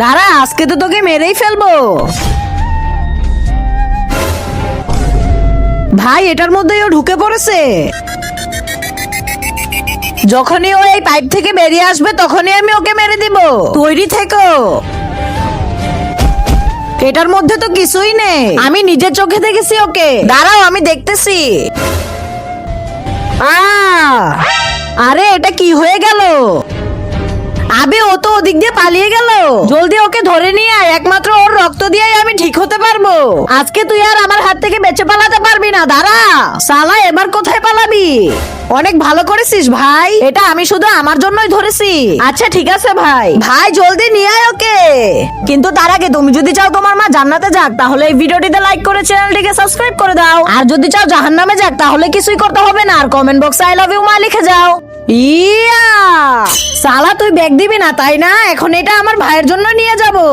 দাঁড়া, আজকে তো তোকে মেরেই ফেলবো। ভাই, এটার মধ্যেই ও ঢুকে পড়েছে। যখনই ও এই পাইপ থেকে বেরিয়ে আসবে তখনই আমি ওকে মেরে দিব। তৈরি থেকো। এটার মধ্যে তো কিছুই নেই, আমি নিজের চোখে দেখেছি ওকে। দাঁড়াও, আমি দেখতেছি। আরে এটা কি হয়ে গেল? আবে ও তো ওদিক দিয়ে পালিয়ে গেল। জলদি ওকে ধরে নিয়ে আয়, একমাত্র ওর রক্ত দিয়েই আমি ঠিক হতে পারবো। আজকে তুই আর আমার হাত থেকে বেঁচে পালাতে পারবি না। দাঁড়া সালা, এবার কোথায় পালাবি? অনেক ভালো করেছিস ভাই, এটা আমি শুধু আমার জন্যই ধরেছি। আচ্ছা ঠিক আছে ভাই। ভাই জলদি নিয়ে আয় ওকে। কিন্তু তার আগে তুমি যদি চাও তোমার মা জান্নাতে যাক, তাহলে এই ভিডিওটিতে লাইক করে চ্যানেলটিকে সাবস্ক্রাইব করে দাও। আর যদি চাও জাহান্নামে যাক, তাহলে কিছুই করতে হবে না, আর কমেন্ট বক্সে আই লাভ ইউ মা লিখে যাও। ইয়া সালা, তুই ব্যাগ দিবি না তাই না? এখন এটা আমার ভাইয়ের জন্য নিয়ে যাবো।